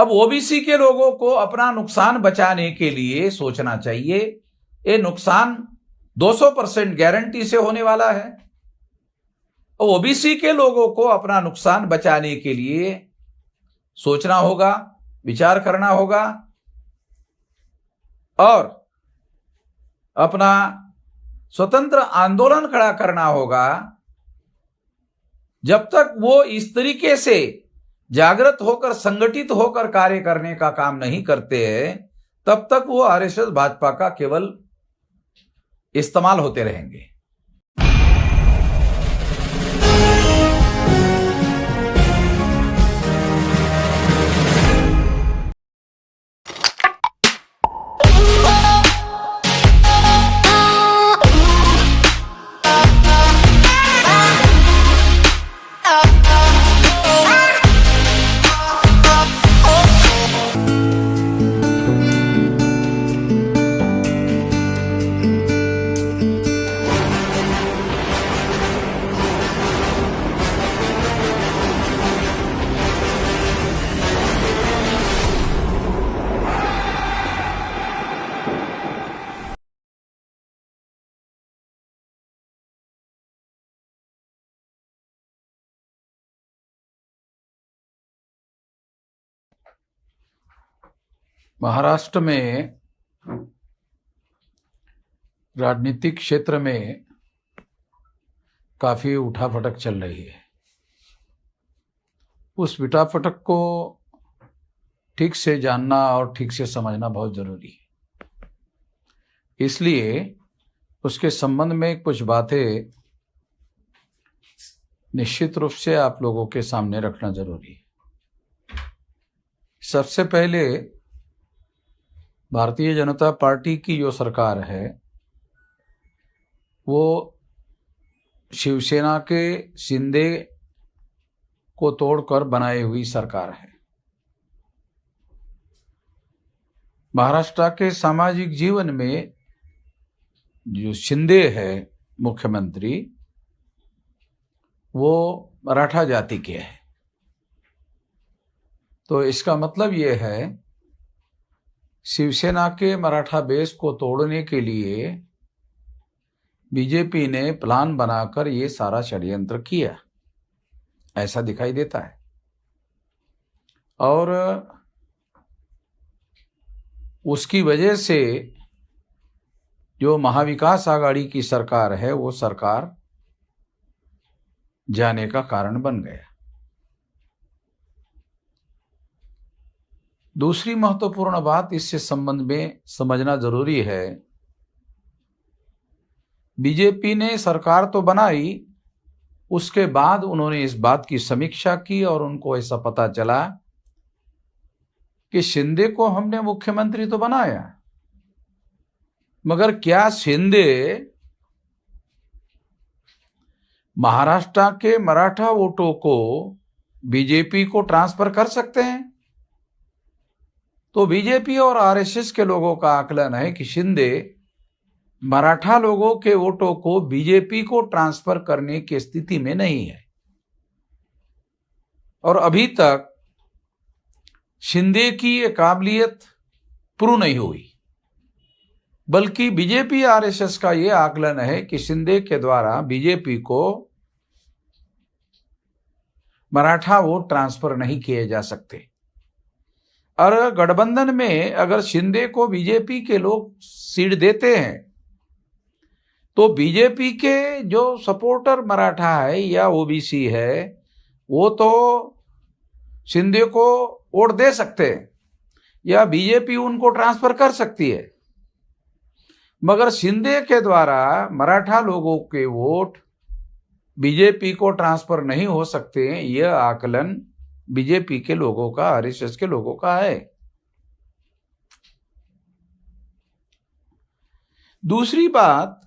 अब ओबीसी के लोगों को अपना नुकसान बचाने के लिए सोचना चाहिए। ये नुकसान 200% गारंटी से होने वाला है। ओबीसी के लोगों को अपना नुकसान बचाने के लिए सोचना होगा, विचार करना होगा और अपना स्वतंत्र आंदोलन खड़ा करना होगा। जब तक वो इस तरीके से जागृत होकर, संगठित होकर कार्य करने का काम नहीं करते हैं, तब तक वो आरएसएस भाजपा का केवल इस्तेमाल होते रहेंगे। महाराष्ट्र में राजनीतिक क्षेत्र में काफी उठापटक चल रही है। उस उठापटक को ठीक से जानना और ठीक से समझना बहुत जरूरी है। इसलिए उसके संबंध में कुछ बातें निश्चित रूप से आप लोगों के सामने रखना जरूरी है। सबसे पहले भारतीय जनता पार्टी की जो सरकार है वो शिवसेना के शिंदे को तोड़कर बनाई हुई सरकार है। महाराष्ट्र के सामाजिक जीवन में जो शिंदे है मुख्यमंत्री, वो मराठा जाति के है। तो इसका मतलब ये है शिवसेना के मराठा बेस को तोड़ने के लिए बीजेपी ने प्लान बनाकर ये सारा षड्यंत्र किया, ऐसा दिखाई देता है। और उसकी वजह से जो महाविकास आघाड़ी की सरकार है वो सरकार जाने का कारण बन गया। दूसरी महत्वपूर्ण बात इससे संबंध में समझना जरूरी है, बीजेपी ने सरकार तो बनाई, उसके बाद उन्होंने इस बात की समीक्षा की और उनको ऐसा पता चला कि शिंदे को हमने मुख्यमंत्री तो बनाया, मगर क्या शिंदे महाराष्ट्र के मराठा वोटों को बीजेपी को ट्रांसफर कर सकते हैं? तो बीजेपी और आरएसएस के लोगों का आकलन है कि शिंदे मराठा लोगों के वोटों को बीजेपी को ट्रांसफर करने की स्थिति में नहीं है। और अभी तक शिंदे की ये काबिलियत प्रूव नहीं हुई, बल्कि बीजेपी आरएसएस का ये आकलन है कि शिंदे के द्वारा बीजेपी को मराठा वोट ट्रांसफर नहीं किए जा सकते। और गठबंधन में अगर शिंदे को बीजेपी के लोग सीट देते हैं तो बीजेपी के जो सपोर्टर मराठा है या ओबीसी है वो तो शिंदे को वोट दे सकते हैं या बीजेपी उनको ट्रांसफर कर सकती है, मगर शिंदे के द्वारा मराठा लोगों के वोट बीजेपी को ट्रांसफर नहीं हो सकते हैं। यह आकलन बीजेपी के लोगों का, आरएसएस के लोगों का है। दूसरी बात,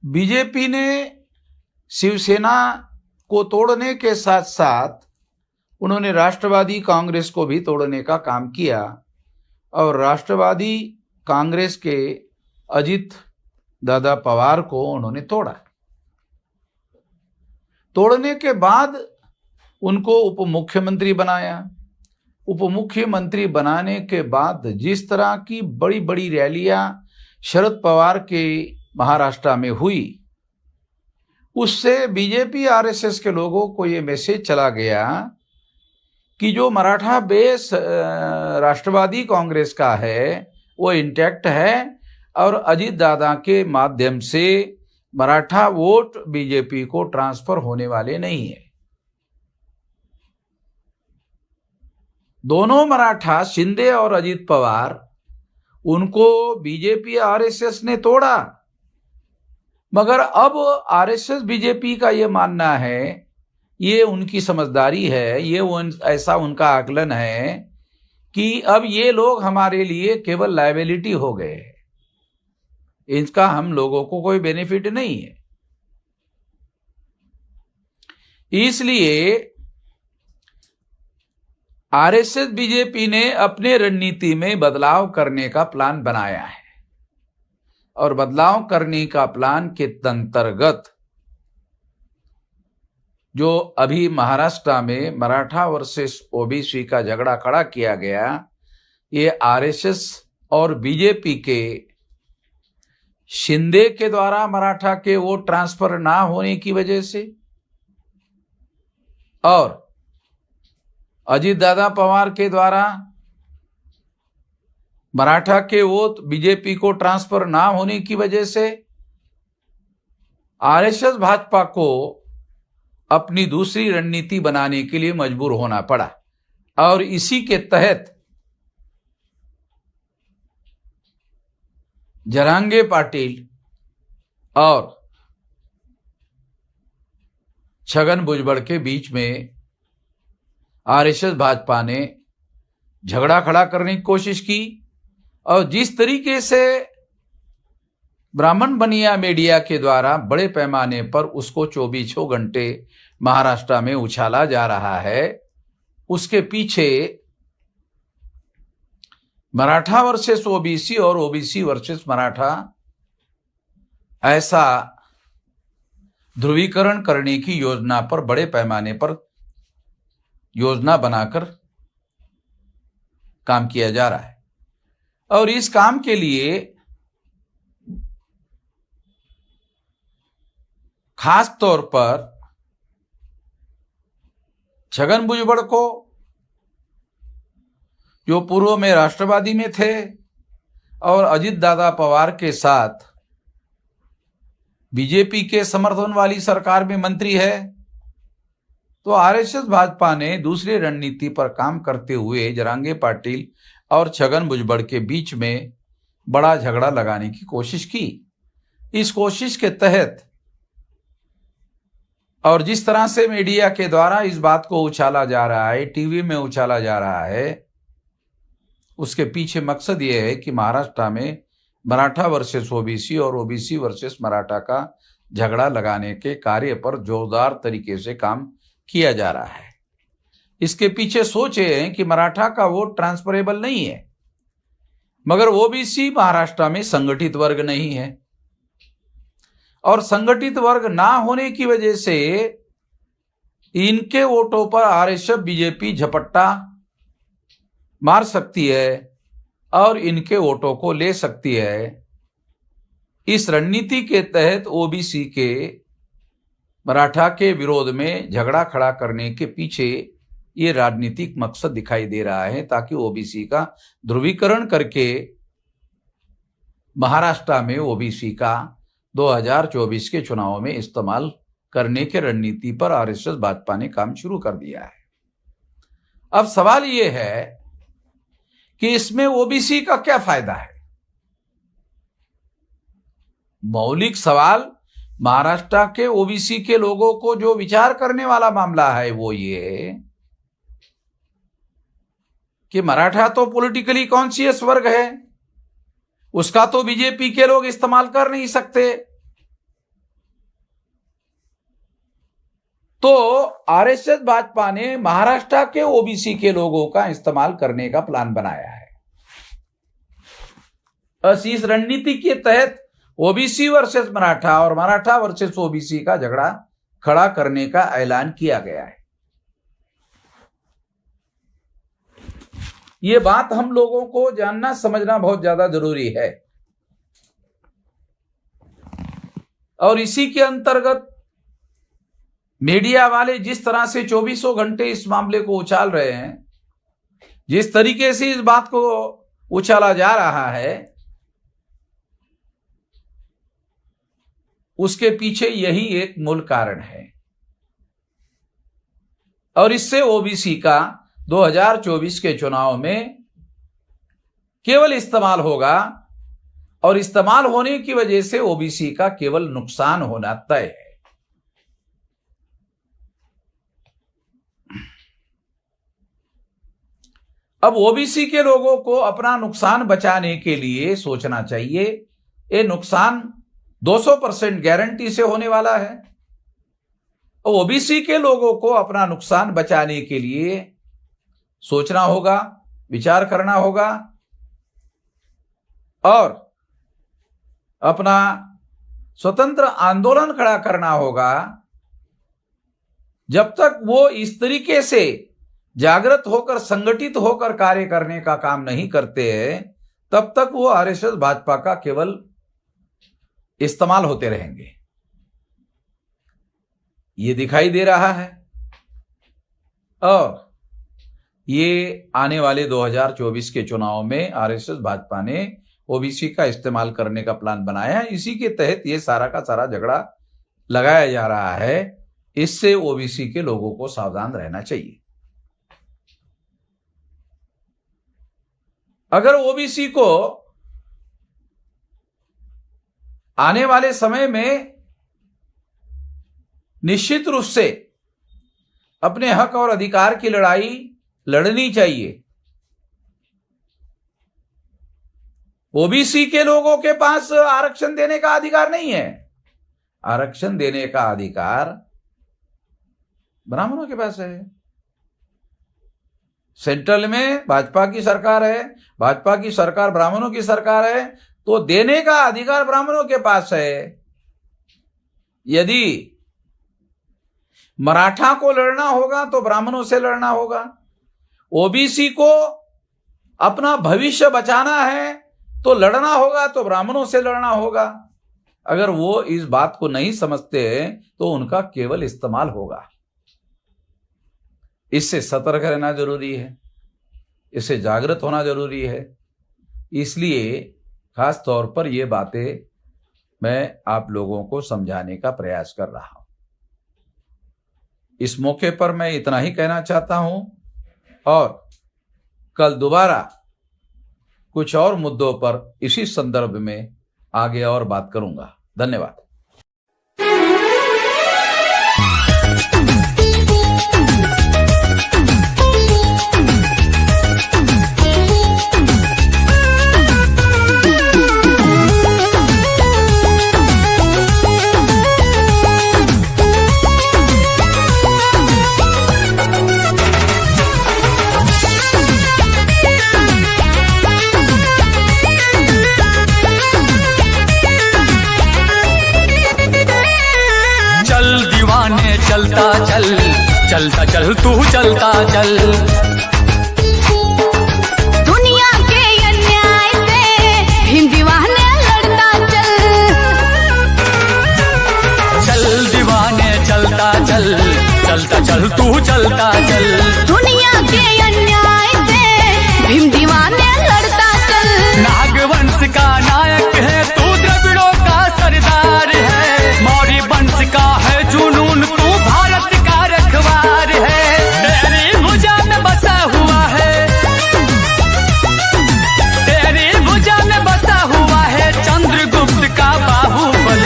बीजेपी ने शिवसेना को तोड़ने के साथ साथ उन्होंने राष्ट्रवादी कांग्रेस को भी तोड़ने का काम किया और राष्ट्रवादी कांग्रेस के अजित दादा पवार को उन्होंने तोड़ा। तोड़ने के बाद उनको उप मुख्यमंत्री बनाया। उप मुख्यमंत्री बनाने के बाद जिस तरह की बड़ी बड़ी रैलियां शरद पवार के महाराष्ट्र में हुई, उससे बीजेपी आरएसएस के लोगों को ये मैसेज चला गया कि जो मराठा बेस राष्ट्रवादी कांग्रेस का है वो इंटैक्ट है और अजीत दादा के माध्यम से मराठा वोट बीजेपी को ट्रांसफर होने वाले नहीं है। दोनों मराठा शिंदे और अजीत पवार, उनको बीजेपी आरएसएस ने तोड़ा, मगर अब आरएसएस बीजेपी का ये मानना है, ये उनकी समझदारी है, ऐसा उनका आकलन है कि अब ये लोग हमारे लिए केवल लायबिलिटी हो गए हैं, इसका हम लोगों को कोई बेनिफिट नहीं है। इसलिए आरएसएस बीजेपी ने अपने रणनीति में बदलाव करने का प्लान बनाया है और बदलाव करने का प्लान के अंतर्गत जो अभी महाराष्ट्र में मराठा वर्सेस ओबीसी का झगड़ा खड़ा किया गया, ये आरएसएस और बीजेपी के शिंदे के द्वारा मराठा के वोट ट्रांसफर ना होने की वजह से और अजीत दादा पवार के द्वारा मराठा के वोट बीजेपी को ट्रांसफर ना होने की वजह से आरएसएस भाजपा को अपनी दूसरी रणनीति बनाने के लिए मजबूर होना पड़ा और इसी के तहत जरांगे पाटिल और छगन भुजबल के बीच में आरएसएस भाजपा ने झगड़ा खड़ा करने की कोशिश की और जिस तरीके से ब्राह्मण बनिया मीडिया के द्वारा बड़े पैमाने पर उसको 24 घंटे महाराष्ट्र में उछाला जा रहा है, उसके पीछे मराठा वर्सेस ओबीसी और ओबीसी वर्सेस मराठा ऐसा ध्रुवीकरण करने की योजना पर बड़े पैमाने पर योजना बनाकर काम किया जा रहा है। और इस काम के लिए खास तौर पर छगन भुजबल को, जो पूर्व में राष्ट्रवादी में थे और अजीत दादा पवार के साथ बीजेपी के समर्थन वाली सरकार में मंत्री है, तो आरएसएस भाजपा ने दूसरी रणनीति पर काम करते हुए जरांगे पाटिल और छगन भुजबल के बीच में बड़ा झगड़ा लगाने की कोशिश की। इस कोशिश के तहत और जिस तरह से मीडिया के द्वारा इस बात को उछाला जा रहा है, टीवी में उछाला जा रहा है, उसके पीछे मकसद यह है कि महाराष्ट्र में मराठा वर्सेस ओबीसी और ओबीसी वर्सेस मराठा का झगड़ा लगाने के कार्य पर जोरदार तरीके से काम किया जा रहा है। इसके पीछे सोच ये है कि मराठा का वोट ट्रांसफरेबल नहीं है, मगर ओबीसी महाराष्ट्र में संगठित वर्ग नहीं है और संगठित वर्ग ना होने की वजह से इनके वोटों पर आरएसएस बीजेपी झपट्टा मार सकती है और इनके वोटों को ले सकती है। इस रणनीति के तहत ओबीसी के मराठा के विरोध में झगड़ा खड़ा करने के पीछे ये राजनीतिक मकसद दिखाई दे रहा है, ताकि ओबीसी का ध्रुवीकरण करके महाराष्ट्र में ओबीसी का 2024 के चुनाव में इस्तेमाल करने के रणनीति पर आरएसएस भाजपा ने काम शुरू कर दिया है। अब सवाल ये है कि इसमें ओबीसी का क्या फायदा है। मौलिक सवाल महाराष्ट्र के ओबीसी के लोगों को जो विचार करने वाला मामला है वो ये कि मराठा तो पॉलिटिकली कॉन्शियस वर्ग है, उसका तो बीजेपी के लोग इस्तेमाल कर नहीं सकते, तो आरएसएस भाजपा ने महाराष्ट्र के ओबीसी के लोगों का इस्तेमाल करने का प्लान बनाया है। इस रणनीति के तहत ओबीसी वर्सेस मराठा और मराठा वर्सेस ओबीसी का झगड़ा खड़ा करने का ऐलान किया गया है। ये बात हम लोगों को जानना समझना बहुत ज्यादा जरूरी है। और इसी के अंतर्गत मीडिया वाले जिस तरह से 24 घंटे इस मामले को उछाल रहे हैं, जिस तरीके से इस बात को उछाला जा रहा है, उसके पीछे यही एक मूल कारण है। और इससे ओबीसी का 2024 के चुनाव में केवल इस्तेमाल होगा, और इस्तेमाल होने की वजह से ओबीसी का केवल नुकसान होना तय है। अब ओबीसी के लोगों को अपना नुकसान बचाने के लिए सोचना चाहिए। ये नुकसान 200% गारंटी से होने वाला है। ओबीसी के लोगों को अपना नुकसान बचाने के लिए सोचना होगा, विचार करना होगा और अपना स्वतंत्र आंदोलन खड़ा करना होगा। जब तक वो इस तरीके से जागृत होकर, संगठित होकर कार्य करने का काम नहीं करते हैं, तब तक वो आरएसएस भाजपा का केवल इस्तेमाल होते रहेंगे। ये दिखाई दे रहा है। और ये आने वाले 2024 के चुनाव में आरएसएस भाजपा ने ओबीसी का इस्तेमाल करने का प्लान बनाया है। इसी के तहत ये सारा का सारा झगड़ा लगाया जा रहा है। इससे ओबीसी के लोगों को सावधान रहना चाहिए। अगर ओबीसी को आने वाले समय में निश्चित रूप से अपने हक और अधिकार की लड़ाई लड़नी चाहिए। ओबीसी के लोगों के पास आरक्षण देने का अधिकार नहीं है। आरक्षण देने का अधिकार ब्राह्मणों के पास है। सेंट्रल में भाजपा की सरकार है, भाजपा की सरकार ब्राह्मणों की सरकार है, तो देने का अधिकार ब्राह्मणों के पास है। यदि मराठा को लड़ना होगा तो ब्राह्मणों से लड़ना होगा। ओबीसी को अपना भविष्य बचाना है तो लड़ना होगा तो ब्राह्मणों से लड़ना होगा। अगर वो इस बात को नहीं समझते हैं तो उनका केवल इस्तेमाल होगा। इससे सतर्क रहना जरूरी है, इससे जागृत होना जरूरी है। इसलिए खास तौर पर ये बातें मैं आप लोगों को समझाने का प्रयास कर रहा हूं। इस मौके पर मैं इतना ही कहना चाहता हूं और कल दोबारा कुछ और मुद्दों पर इसी संदर्भ में आगे और बात करूंगा। धन्यवाद। चलता चल, चलता चल तू चलता चल। दुनिया के अन्याय से भीम दीवाने लड़ता चल। चल दीवाने चलता चल, चलता चल तू चलता चल। दुनिया के अन्याय से भीम दीवाने लड़ता चल। नागवंश का नायक है तू, द्रविड़ों का सरदार है। मौर्य वंश का है जुनून तू, भारत का रखवार है। तेरी भुजा में बसा हुआ है, तेरी भुजा में बसा हुआ है चंद्रगुप्त का बाहुबल।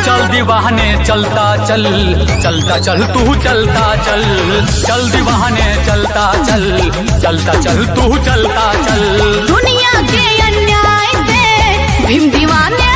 चल दीवाने चलता चल, चलता चल तू चलता चल। चल दीवाने चलता चल, चलता चल तू चलता चल। दुनिया के अन्याय से भीम दीवाने